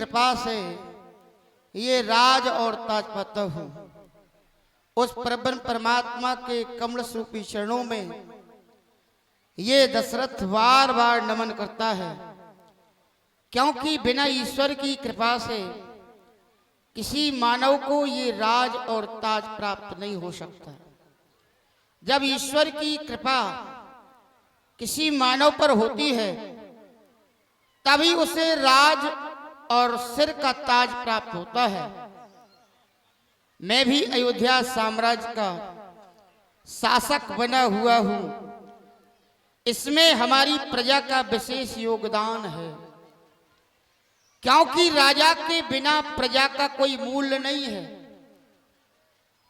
कृपा से ये राज और ताज पाता हूँ। उस परब्रह्म परमात्मा के कमल स्वरूपी चरणों में ये दशरथ बार बार नमन करता है, क्योंकि बिना ईश्वर की कृपा से किसी मानव को ये राज और ताज प्राप्त नहीं हो सकता। जब ईश्वर की कृपा किसी मानव पर होती है तभी उसे राज और सिर का ताज प्राप्त होता है। मैं भी अयोध्या साम्राज्य का शासक बना हुआ हूं, इसमें हमारी प्रजा का विशेष योगदान है, क्योंकि राजा के बिना प्रजा का कोई मूल्य नहीं है।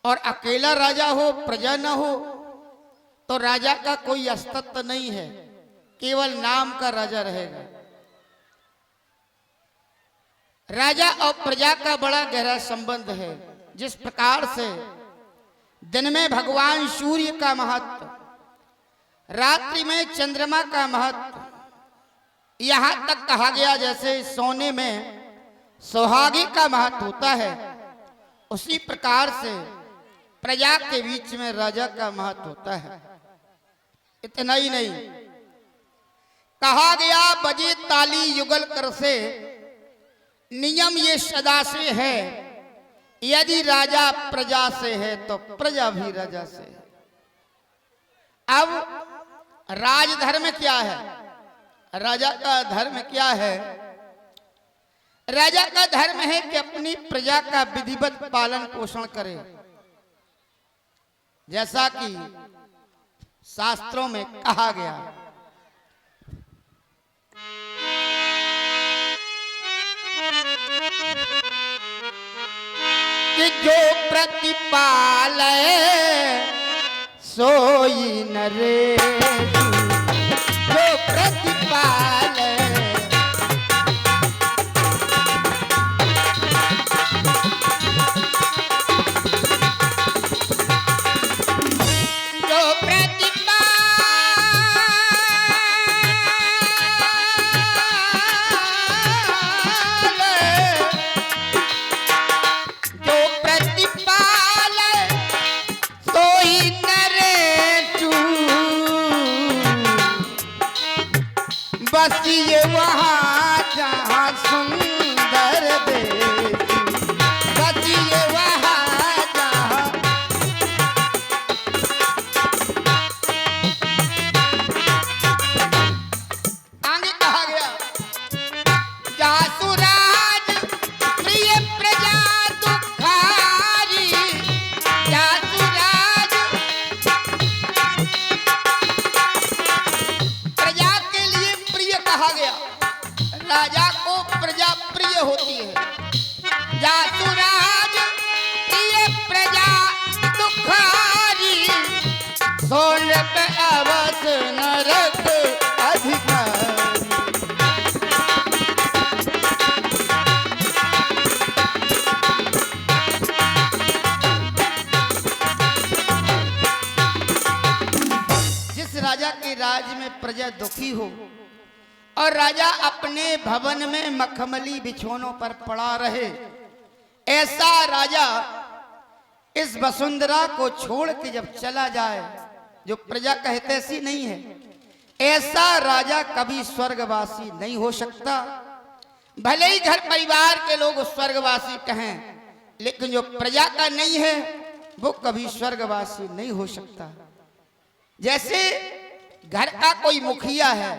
और अकेला राजा हो प्रजा न हो तो राजा का कोई अस्तित्व नहीं है, केवल नाम का राजा रहेगा। राजा और प्रजा का बड़ा गहरा संबंध है। जिस प्रकार से दिन में भगवान सूर्य का महत्व, रात्रि में चंद्रमा का महत्व, यहां तक कहा गया जैसे सोने में सुहागे का महत्व होता है, उसी प्रकार से प्रजा के बीच में राजा का महत्व होता है। इतना ही नहीं, कहा गया बजे ताली युगल कर से, नियम ये सदा से है, यदि राजा प्रजा से है तो प्रजा भी राजा से है। अब राजधर्म क्या है? राजा का धर्म क्या है? राजा का धर्म है कि अपनी प्रजा का विधिवत पालन पोषण करे, जैसा कि शास्त्रों में कहा गया। कि जो प्रतिपाले सोई नरेश, जो प्रतिपाले बस ये वहाँ जहाँ सुंदर देश, बस ये वहाँ जहाँ आगे कहा गया, जहाँ सुराज प्रिय प्रजा दुखारी, जहाँ सुराज प्रजा के लिए प्रिय कहा गया। राजा को प्रजा प्रिय होती है। जासुराज प्रिय प्रजा दुखारी, सोन पे अवस नरक अधिकारी। जिस राजा के राज में प्रजा दुखी हो और राजा अपने भवन में मखमली बिछौनों पर पड़ा रहे, ऐसा राजा इस वसुंधरा को छोड़ के जब चला जाए, जो प्रजा कहते सी नहीं है, ऐसा राजा कभी स्वर्गवासी नहीं हो सकता। भले ही घर परिवार के लोग स्वर्गवासी कहें, लेकिन जो प्रजा का नहीं है वो कभी स्वर्गवासी नहीं हो सकता। जैसे घर का कोई मुखिया है,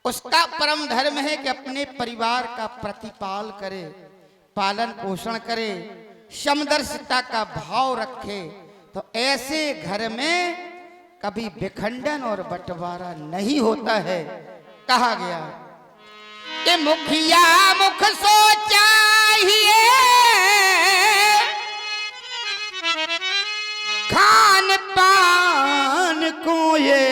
उसका परम धर्म है कि अपने परिवार का प्रतिपाल करे, पालन पोषण करे, समदर्शिता का भाव रखे, तो ऐसे घर में कभी विखंडन और बंटवारा नहीं होता है। कहा गया कि मुखिया मुख सोचा ही खान पान को ये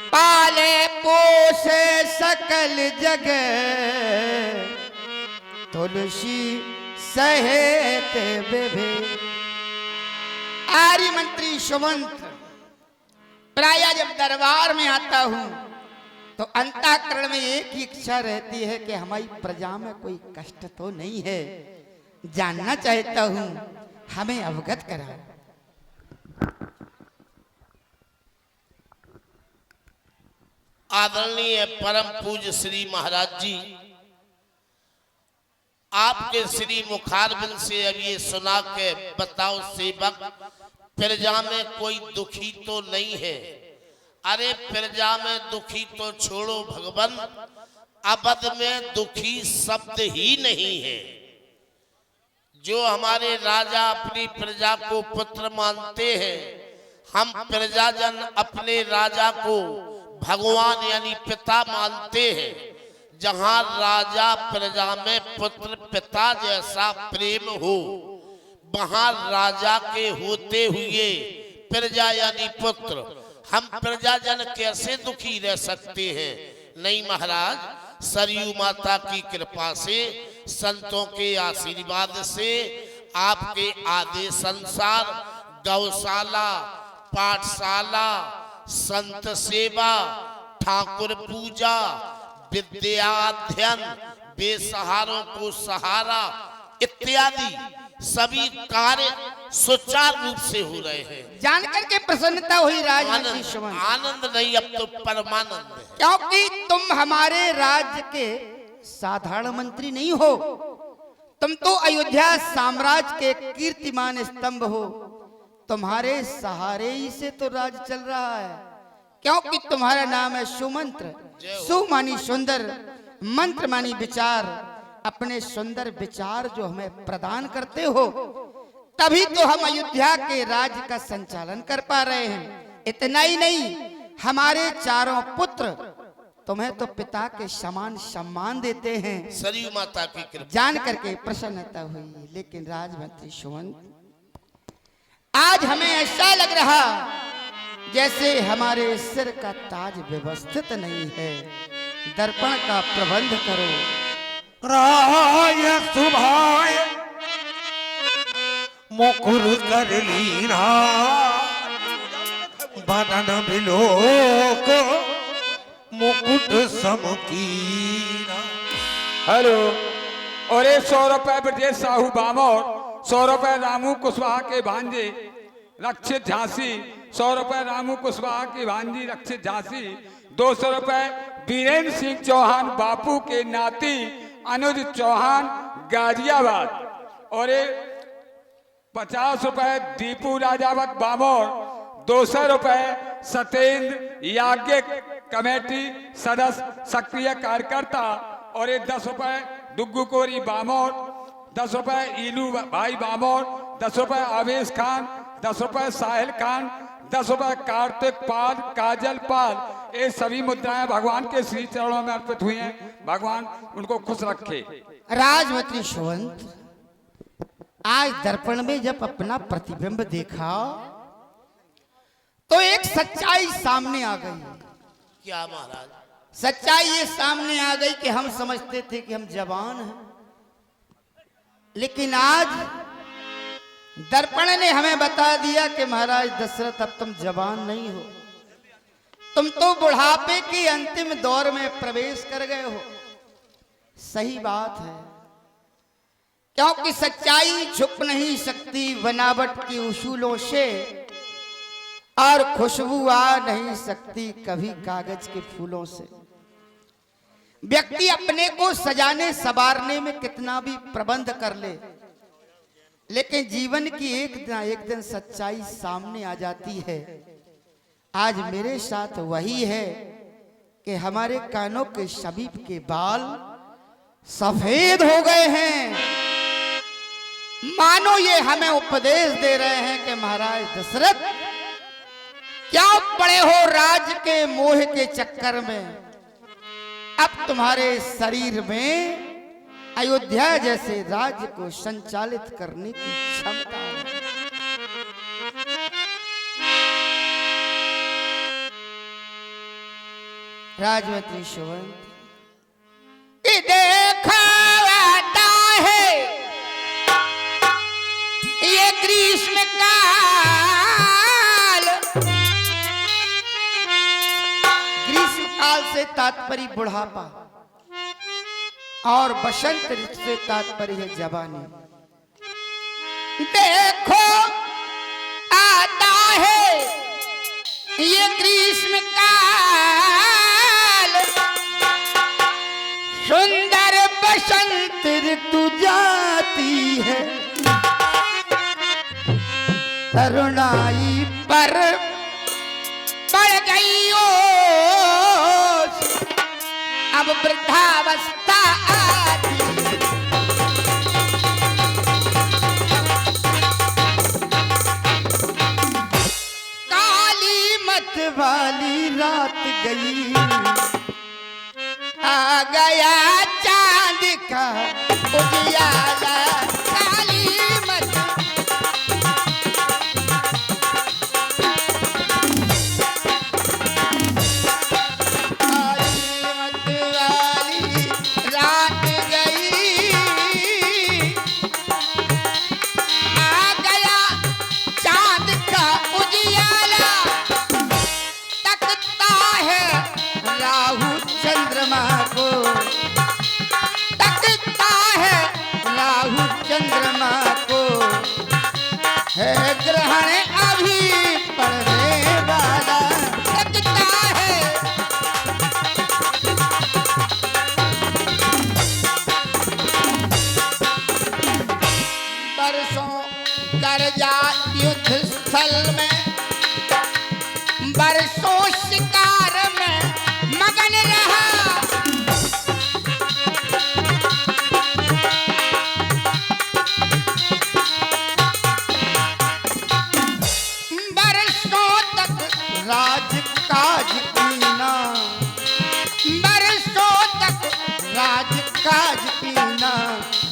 पाले पोसे सकल जगह, तुलसी सहेत विभे। आर्य मंत्री सुमंत प्राय जब दरबार में आता हूं तो अंतःकरण में एक ही इच्छा रहती है कि हमारी प्रजा में कोई कष्ट तो नहीं है। जानना चाहता हूं, हमें अवगत कराओ। आदरणीय परम पूज्य श्री महाराज जी, आपके श्री मुखारबिंद से अब ये सुना के बताओ सेवक, प्रजा में कोई दुखी तो नहीं है? अरे प्रजा में दुखी तो छोड़ो भगवान, अवध में दुखी शब्द ही नहीं है। जो हमारे राजा अपनी प्रजा को पुत्र मानते हैं, हम प्रजाजन अपने राजा को भगवान यानी पिता मानते हैं। जहां राजा प्रजा में पुत्र पिता जैसा प्रेम हो, वहां राजा के होते हुए प्रजा यानी पुत्र, हम प्रजाजन कैसे दुखी रह सकते हैं? नहीं महाराज, सरयू माता की कृपा से, संतों के आशीर्वाद से, आपके आदेश अनुसार गौशाला, पाठशाला, संत सेवा, ठाकुर पूजा, विद्याध्ययन, बेसहारों को सहारा इत्यादि सभी कार्य सुचारू रूप से हो रहे हैं। जानकर के प्रसन्नता हुई राजवंशी सुमंत। आनंद नहीं, अब तो परमानंद है। क्योंकि तुम हमारे राज्य के साधारण मंत्री नहीं हो, तुम तो अयोध्या साम्राज्य के कीर्तिमान स्तंभ हो। तुम्हारे सहारे ही से तो राज चल रहा है। क्योंकि तुम्हारा नाम है सुमंत्र। सु मानी सुंदर, मंत्र मानी विचार। अपने सुंदर विचार जो हमें प्रदान करते हो, तभी तो हम अयोध्या के राज्य का संचालन कर पा रहे हैं। इतना ही नहीं, हमारे चारों पुत्र तुम्हें तो पिता के समान सम्मान देते हैं। सरयू माता की कृपा जान करके प्रसन्नता हुई। लेकिन राजमंत्री सुमंत, आज हमें ऐसा लग रहा जैसे हमारे सिर का ताज व्यवस्थित नहीं है। दर्पण का प्रबंध करो। राय सुभाय मुकुर कर लीना, बदन बिलोक मुकुट समकीना। हेलो, और 100 रुपए ब्रजेश साहू बामोर, 100 रुपए रामू कुशवाहा के भांजे रक्षित झांसी, 100 रुपए रामू कुशवाहा की भांजी रक्षित झांसी, 200 रुपए बीरेन्द्र सिंह चौहान बापू के नाती अनुज चौहान गाजियाबाद, और 50 रुपए दीपू राजावत बामोर, 200 रुपए सत्येंद्र याज्ञिक कमेटी सदस्य सक्रिय कार्यकर्ता, और 10 रुपए डुग्गू कोरी बामोर, 10 रुपए इलू भाई बामोर, 10 रुपए आवेश खान, 10 रुपए साहिल खान, 10 रुपए कार्तिक पाल, काजल पाल। ये सभी मुद्राएं भगवान के श्री चरणों में अर्पित हुई हैं। भगवान उनको खुश रखे। राजमंत्री सुमंत, आज दर्पण में जब अपना प्रतिबिंब देखा तो एक सच्चाई सामने आ गई। क्या महाराज? सच्चाई ये सामने आ गई कि हम समझते थे कि हम जवान हैं, लेकिन आज दर्पण ने हमें बता दिया कि महाराज दशरथ, अब तुम जवान नहीं हो, तुम तो बुढ़ापे के अंतिम दौर में प्रवेश कर गए हो। सही बात है, क्योंकि सच्चाई छुप नहीं सकती बनावट की उसूलों से, और खुशबू आ नहीं सकती कभी कागज के फूलों से। व्यक्ति अपने को सजाने संवारने में कितना भी प्रबंध कर ले, लेकिन जीवन की एक दिन सच्चाई सामने आ जाती है। आज मेरे साथ वही है कि हमारे कानों के समीप के बाल सफेद हो गए हैं। मानो ये हमें उपदेश दे रहे हैं कि महाराज दशरथ, क्या पड़े हो राज्य के मोह के चक्कर में। अब तुम्हारे शरीर में अयोध्या जैसे राज्य को संचालित करने की क्षमता है। राजवंशी सुमंत, ये देखा आता है ये ग्रीष्म काल, ग्रीष्म काल से तात्पर्य बुढ़ापा और बसंत ऋतु से तात्पर्य है जवानी। देखो आता है ये ग्रीष्म काल, सुंदर बसंत ऋतु जाती है, तरुणाई पर पड़ गई ओस, अब वृद्धावस्था आती है। काली मत वाली रात गई, आ गया चांद का उजियारा। काली मत चंद्रमा को, तकता है राहु चंद्रमा को, है ग्रहण अभी पड़ने वाला, तकता है। बरसों करजा युद्ध स्थल में, बरसों शिकार में मगन रहा, बरसों तक राजकाज कीना, बरसों तक राजकाज कीना,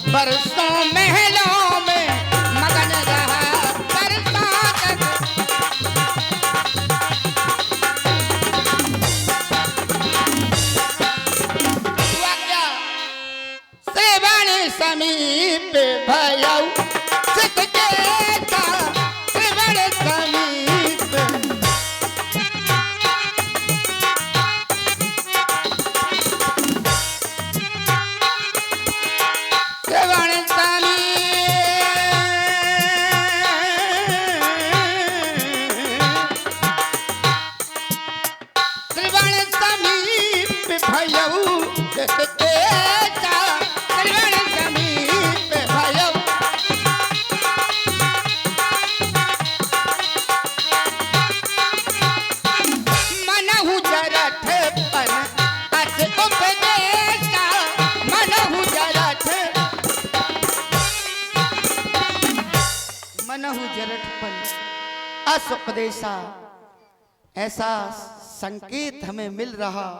बरसों महलों में मगन रहा, बरसों तक। समीप भयऊ सिद्ध केता, श्रवण समीप, श्रवण समीप, श्रवण समीप भयऊ सिद्ध केता, श्रवण समीप भयऊ। मनहु जरठ पन अस उपदेशा, मनहु जरठ, मनहु जरठ पन अस उपदेशा। ऐसा संकेत हमें मिल रहा,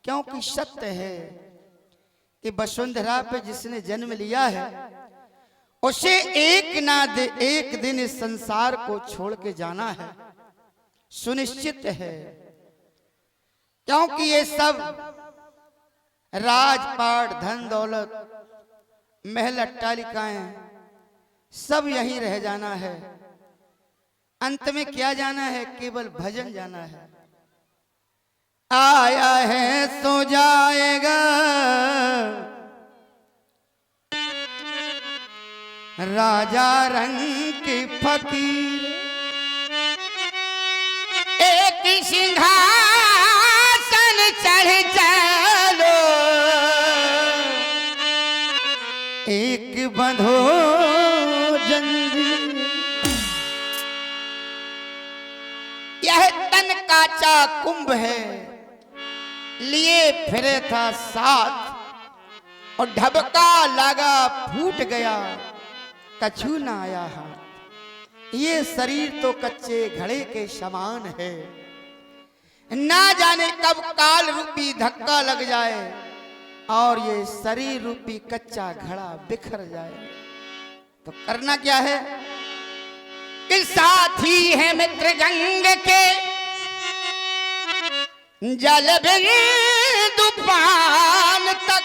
क्योंकि सत्य है कि वसुंधरा पे जिसने जन्म लिया है उसे एक दिन इस संसार को छोड़ के जाना है, सुनिश्चित है। क्योंकि ये सब राजपाट, धन दौलत, महल अट्टालिकाएं सब यहीं रह जाना है। अंत में क्या जाना है? केवल भजन जाना है। आया है तो जाएगा, राजा रंग की फकीर, एक सिंहासन चढ़ चलो, एक बंधो जंजीर। यह तन काचा कुंभ है, लिए फिरे था साथ, और ढबका लगा फूट गया, कछु ना आया हाथ। ये शरीर तो कच्चे घड़े के समान है, ना जाने कब काल रूपी धक्का लग जाए और ये शरीर रूपी कच्चा घड़ा बिखर जाए। तो करना क्या है कि साथी है मित्र गंग के, जल बिंदु पान तक,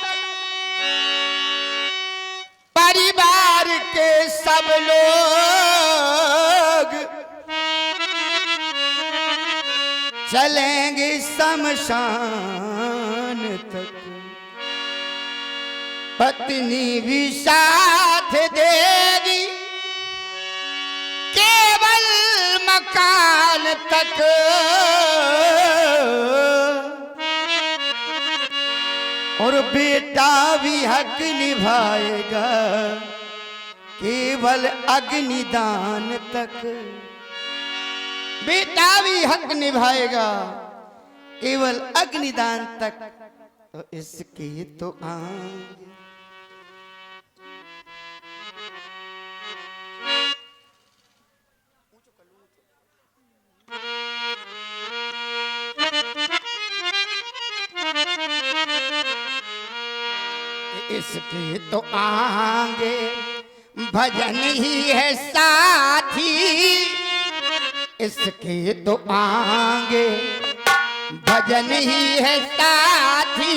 परिवार के सब लोग चलेंगे सा शमशान तक, पत्नी भी साथ देगी केवल मकान तक, और बेटा भी हक निभाएगा केवल अग्निदान तक। बेटा भी हक निभाएगा केवल अग्निदान तक, तो इसके तो आगे इसके तो आगे भजन ही है साथी, इसके तो आगे भजन ही है साथी,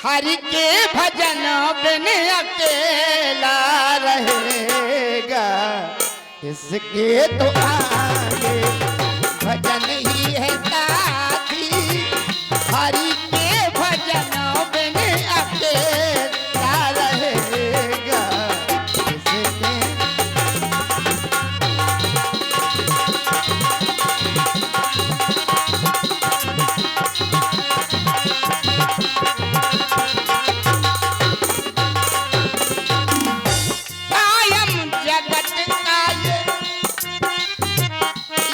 हरि के भजन बिन अकेला रहेगा। इसके तो आगे भजन ही है साथी, हरि के भजन बिन अकेला रहेगा। इसके कायम जगत का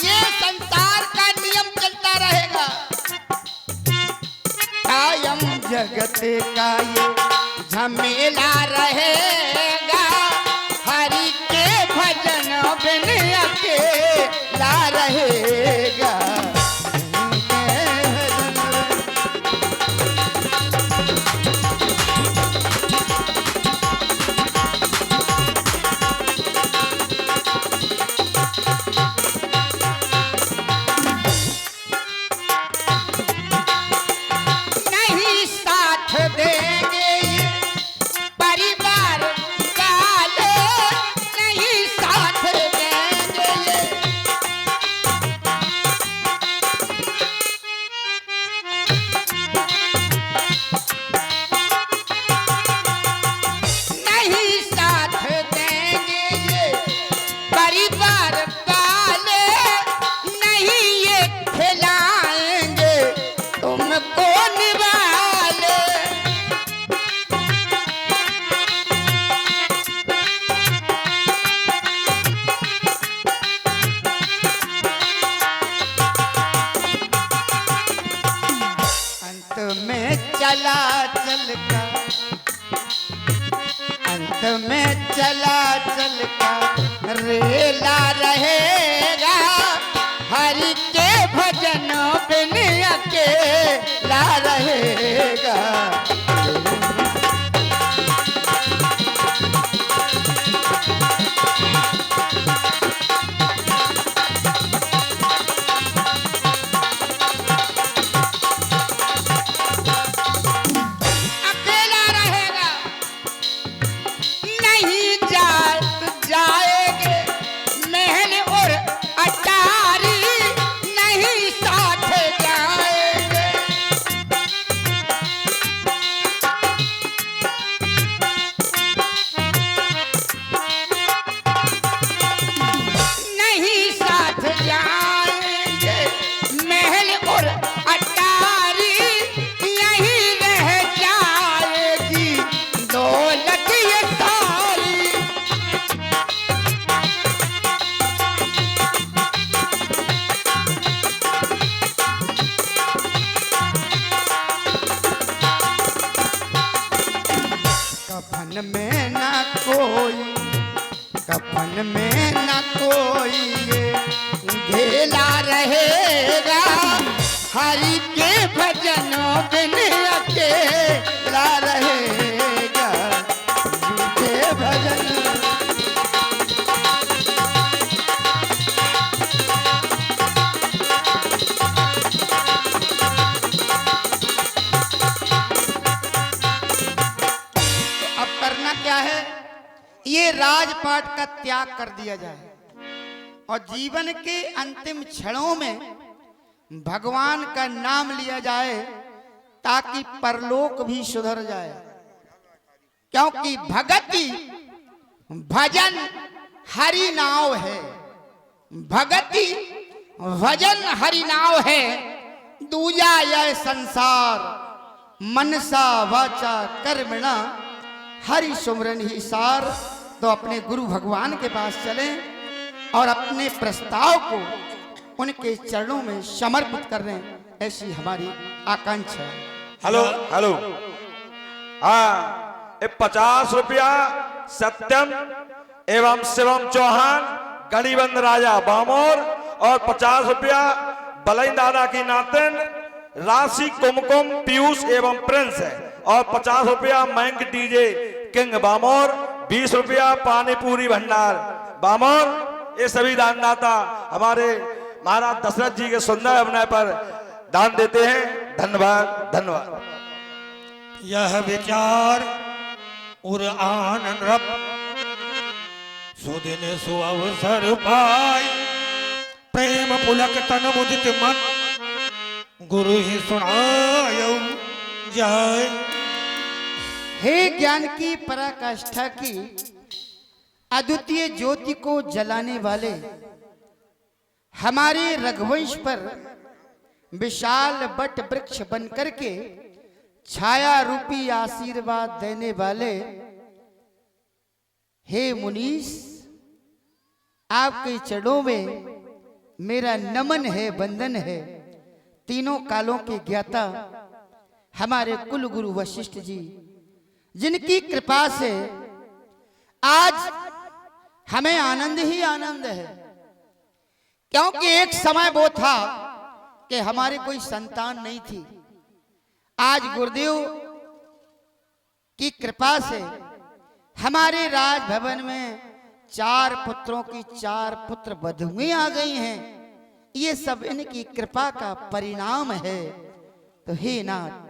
ये संसार का नियम चलता रहेगा। कायम जगत का ये झमेला रहेगा, हरि के भजन बिन अकेला रहेगा। नहीं साथ देंगे ये परिवार वाले, नहीं साथ देंगे ये नहीं साथ देंगे ये परिवार वाले, नहीं ये खिलाएंगे तुमको निवाले। अंत में चला चल का, अंत में चला चल का रेला रहेगा, हरि के भजन बिन अकेला रहेगा। अकेला रहेगा, नहीं जाएंगे महल और अटारी, नहीं साथ जाएंगे। नहीं साथ जाएंगे महल और अटारी, यहीं रह जाएगी दौलत ये सारी। कफन में ना कोई, कफन में ना कोई ये घेला रहेगा, हरि के भजन बिन अकेला रहेगा। झूठे भजन तो अब करना क्या है, ये राजपाट का त्याग कर दिया जाए और जीवन के अंतिम क्षणों में भगवान का नाम लिया जाए ताकि परलोक भी सुधर जाए, क्योंकि भगति भजन हरि नाव है, भगति भजन हरि नाव है, दूजा यह संसार मनसा वाचा कर्मणा हरि सुमरन ही सार। तो अपने गुरु भगवान के पास चलें और अपने प्रस्ताव को उनके चरणों में समर्पित कर दें, ऐसी हमारी आकांक्षा है। हेलो हेलो, हाँ, 50 रुपया सत्यम एवं शिवम चौहान गणिबंद राजा बामोर और 50 रुपया बलई दादा की नातिन राशि कुमकुम पीयूष एवं प्रिंस है और 50 रुपया बैंक डीजे किंग बामोर, 20 रुपया पानीपुरी भंडार बामोर। ये सभी दानदाता हमारे महाराज दशरथ जी के सुंदर अभिनय पर दान देते हैं। धन्यवाद धन्यवाद। यह विचार और आनंद रब सुदिन सुअवसर पाई, प्रेम पुलक तन मुदित मन गुरु ही सुनायो जाय। हे ज्ञान की पराकाष्ठा की अद्वितीय ज्योति को जलाने वाले, हमारे रघुवंश पर विशाल बट वृक्ष बनकर के छाया रूपी आशीर्वाद देने वाले, हे मुनीश, आपके चरणों में मेरा नमन है, वंदन है। तीनों कालों के ज्ञाता हमारे कुल गुरु वशिष्ठ जी, जिनकी कृपा से आज हमें आनंद ही आनंद है, क्योंकि एक समय वो था कि हमारे कोई संतान नहीं थी। आज गुरुदेव की कृपा से हमारे राजभवन में 4 पुत्रों की 4 पुत्र वधुएं आ गई हैं। ये सब इनकी कृपा का परिणाम है। तो हे नाथ,